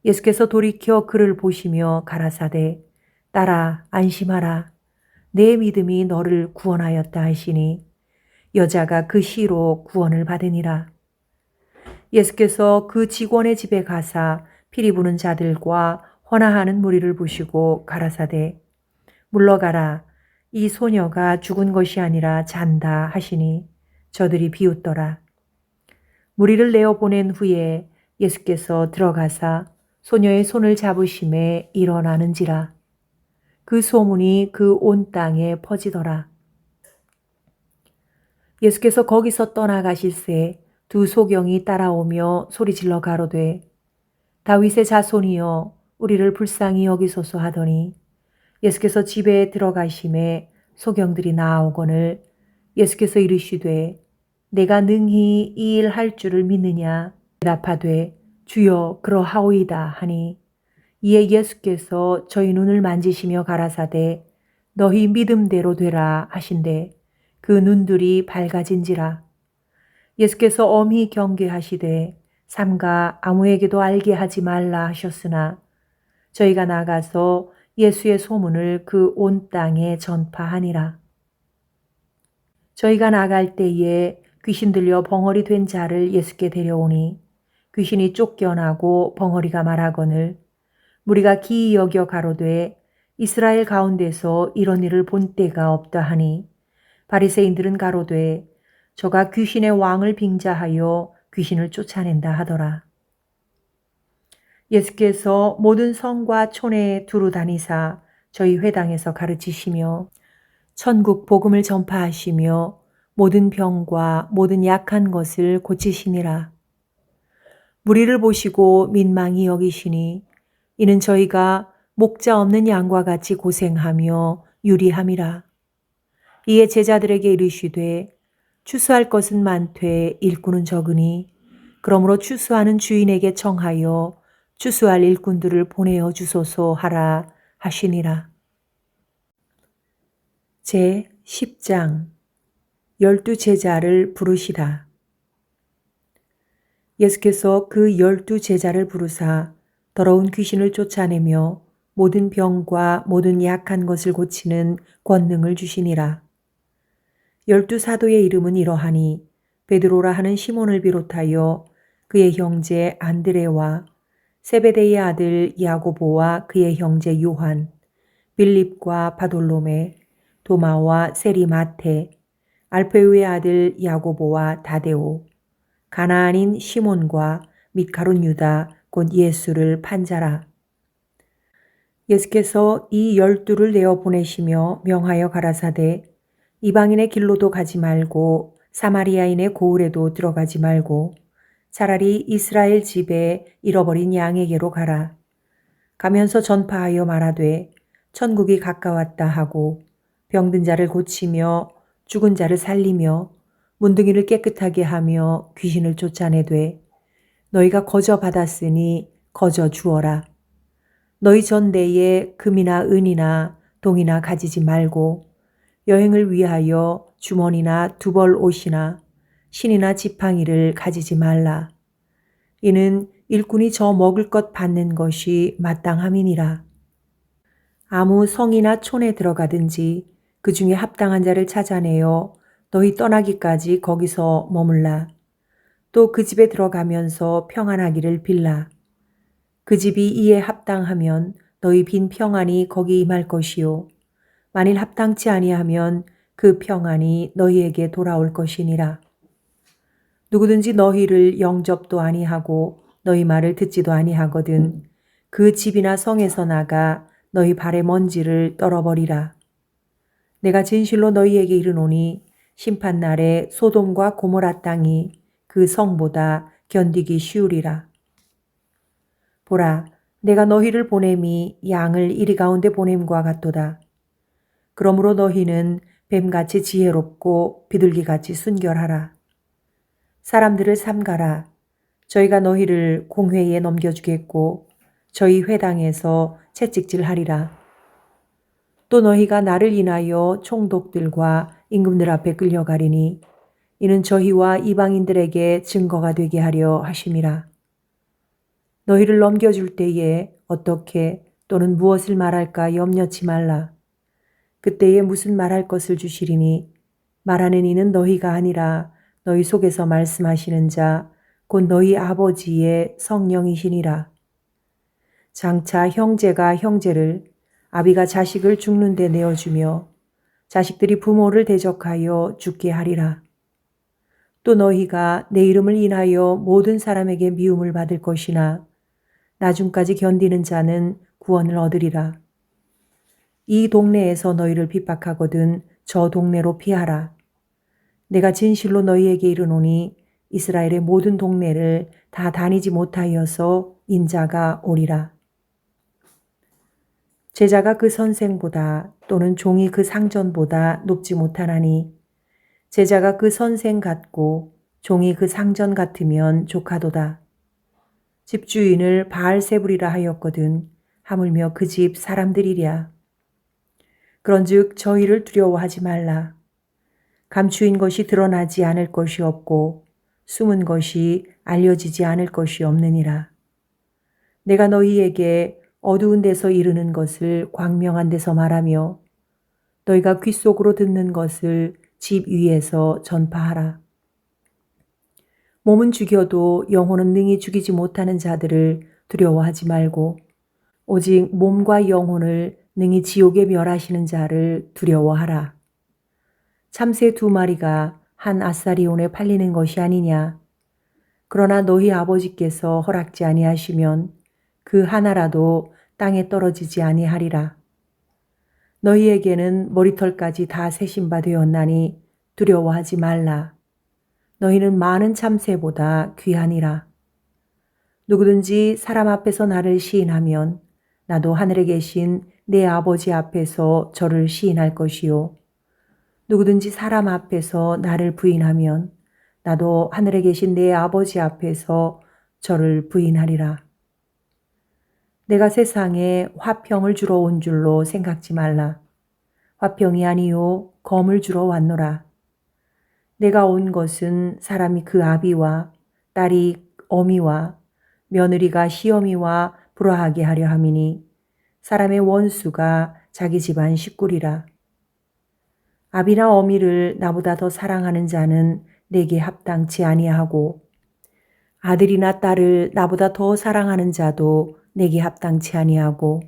예수께서 돌이켜 그를 보시며 가라사대 딸아 안심하라 내 믿음이 너를 구원하였다 하시니 여자가 그 시로 구원을 받으니라. 예수께서 그 직원의 집에 가사 피리 부는 자들과 헌화하는 무리를 보시고 가라사대 물러가라 이 소녀가 죽은 것이 아니라 잔다 하시니 저들이 비웃더라. 무리를 내어 보낸 후에 예수께서 들어가사 소녀의 손을 잡으심에 일어나는지라. 그 소문이 그 온 땅에 퍼지더라. 예수께서 거기서 떠나가실새 두 소경이 따라오며 소리질러 가로되 다윗의 자손이여 우리를 불쌍히 여기소서 하더니 예수께서 집에 들어가심에 소경들이 나아오거늘 예수께서 이르시되 내가 능히 이 일 할 줄을 믿느냐 대답하되 주여 그러하오이다 하니 이에 예수께서 저희 눈을 만지시며 가라사대 너희 믿음대로 되라 하신대 그 눈들이 밝아진지라. 예수께서 엄히 경계하시되 삼가 아무에게도 알게 하지 말라 하셨으나 저희가 나가서 예수의 소문을 그 온 땅에 전파하니라. 저희가 나갈 때에 귀신 들려 벙어리 된 자를 예수께 데려오니 귀신이 쫓겨나고 벙어리가 말하거늘 무리가 기이 여겨 가로되 이스라엘 가운데서 이런 일을 본 때가 없다 하니 바리새인들은 가로되 저가 귀신의 왕을 빙자하여 귀신을 쫓아낸다 하더라. 예수께서 모든 성과 촌에 두루 다니사 저희 회당에서 가르치시며 천국 복음을 전파하시며 모든 병과 모든 약한 것을 고치시니라. 무리를 보시고 민망히 여기시니 이는 저희가 목자 없는 양과 같이 고생하며 유리함이라. 이에 제자들에게 이르시되 추수할 것은 많되 일꾼은 적으니 그러므로 추수하는 주인에게 청하여 추수할 일꾼들을 보내어 주소서 하라 하시니라. 제 10장 12 제자를 부르시다. 예수께서 그 12 제자를 부르사 더러운 귀신을 쫓아내며 모든 병과 모든 약한 것을 고치는 권능을 주시니라. 12 사도의 이름은 이러하니 베드로라 하는 시몬을 비롯하여 그의 형제 안드레와 세베대의 아들 야고보와 그의 형제 요한, 빌립과 바돌로메, 도마와 세리 마테, 알페우의 아들 야고보와 다데오, 가나안인 시몬과 및 가룟 유다 곧 예수를 판자라. 예수께서 이 12를 내어 보내시며 명하여 가라사대 이방인의 길로도 가지 말고 사마리아인의 고을에도 들어가지 말고 차라리 이스라엘 집에 잃어버린 양에게로 가라. 가면서 전파하여 말하되 천국이 가까웠다 하고 병든 자를 고치며 죽은 자를 살리며 문둥이를 깨끗하게 하며 귀신을 쫓아내되 너희가 거저 받았으니 거저 주어라. 너희 전대에 금이나 은이나 동이나 가지지 말고 여행을 위하여 주머니나 두벌 옷이나 신이나 지팡이를 가지지 말라. 이는 일꾼이 저 먹을 것 받는 것이 마땅함이니라. 아무 성이나 촌에 들어가든지 그 중에 합당한 자를 찾아내어 너희 떠나기까지 거기서 머물라. 또 그 집에 들어가면서 평안하기를 빌라. 그 집이 이에 합당하면 너희 빈 평안이 거기 임할 것이요. 만일 합당치 아니하면 그 평안이 너희에게 돌아올 것이니라. 누구든지 너희를 영접도 아니하고 너희 말을 듣지도 아니하거든 그 집이나 성에서 나가 너희 발의 먼지를 떨어버리라. 내가 진실로 너희에게 이르노니 심판날에 소돔과 고모라 땅이 그 성보다 견디기 쉬우리라. 보라, 내가 너희를 보냄이 양을 이리 가운데 보냄과 같도다. 그러므로 너희는 뱀같이 지혜롭고 비둘기같이 순결하라. 사람들을 삼가라. 저희가 너희를 공회에 넘겨주겠고 저희 회당에서 채찍질하리라. 또 너희가 나를 인하여 총독들과 임금들 앞에 끌려가리니 이는 저희와 이방인들에게 증거가 되게 하려 하심이라. 너희를 넘겨줄 때에 어떻게 또는 무엇을 말할까 염려치 말라. 그때에 무슨 말할 것을 주시리니 말하는 이는 너희가 아니라 너희 속에서 말씀하시는 자 곧 너희 아버지의 성령이시니라. 장차 형제가 형제를 아비가 자식을 죽는 데 내어주며 자식들이 부모를 대적하여 죽게 하리라. 또 너희가 내 이름을 인하여 모든 사람에게 미움을 받을 것이나 나중까지 견디는 자는 구원을 얻으리라. 이 동네에서 너희를 핍박하거든 저 동네로 피하라. 내가 진실로 너희에게 이르노니 이스라엘의 모든 동네를 다 다니지 못하여서 인자가 오리라. 제자가 그 선생보다 또는 종이 그 상전보다 높지 못하나니 제자가 그 선생 같고 종이 그 상전 같으면 조카도다. 집주인을 바알세불이라 하였거든 하물며 그 집 사람들이랴. 그런즉 저희를 두려워하지 말라. 감추인 것이 드러나지 않을 것이 없고 숨은 것이 알려지지 않을 것이 없느니라. 내가 너희에게 어두운 데서 이르는 것을 광명한 데서 말하며 너희가 귓속으로 듣는 것을 집 위에서 전파하라. 몸은 죽여도 영혼은 능히 죽이지 못하는 자들을 두려워하지 말고 오직 몸과 영혼을 능히 지옥에 멸하시는 자를 두려워하라. 참새 2마리가 한 아사리온에 팔리는 것이 아니냐. 그러나 너희 아버지께서 허락지 아니하시면 그 하나라도 땅에 떨어지지 아니하리라. 너희에게는 머리털까지 다 세신 바 되었나니 두려워하지 말라. 너희는 많은 참새보다 귀하니라. 누구든지 사람 앞에서 나를 시인하면 나도 하늘에 계신 내 아버지 앞에서 저를 시인할 것이요. 누구든지 사람 앞에서 나를 부인하면 나도 하늘에 계신 내 아버지 앞에서 저를 부인하리라. 내가 세상에 화평을 주러 온 줄로 생각지 말라. 화평이 아니요 검을 주러 왔노라. 내가 온 것은 사람이 그 아비와 딸이 어미와 며느리가 시어미와 불화하게 하려 함이니 사람의 원수가 자기 집안 식구리라. 아비나 어미를 나보다 더 사랑하는 자는 내게 합당치 아니하고 아들이나 딸을 나보다 더 사랑하는 자도 내게 합당치 아니하고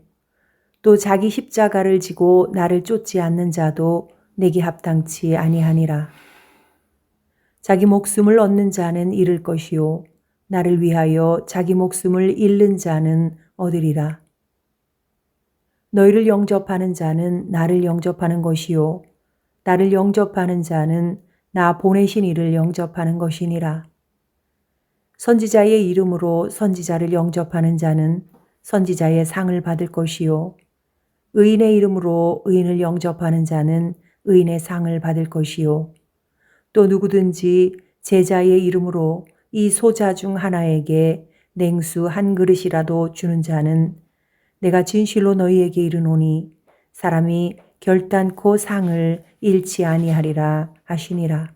또 자기 십자가를 지고 나를 쫓지 않는 자도 내게 합당치 아니하니라. 자기 목숨을 얻는 자는 잃을 것이요 나를 위하여 자기 목숨을 잃는 자는 얻으리라. 너희를 영접하는 자는 나를 영접하는 것이요 나를 영접하는 자는 나 보내신 이를 영접하는 것이니라. 선지자의 이름으로 선지자를 영접하는 자는 선지자의 상을 받을 것이요 의인의 이름으로 의인을 영접하는 자는 의인의 상을 받을 것이요 또 누구든지 제자의 이름으로 이 소자 중 하나에게 냉수 한 그릇이라도 주는 자는 내가 진실로 너희에게 이르노니 사람이 결단코 상을 잃지 아니하리라 하시니라.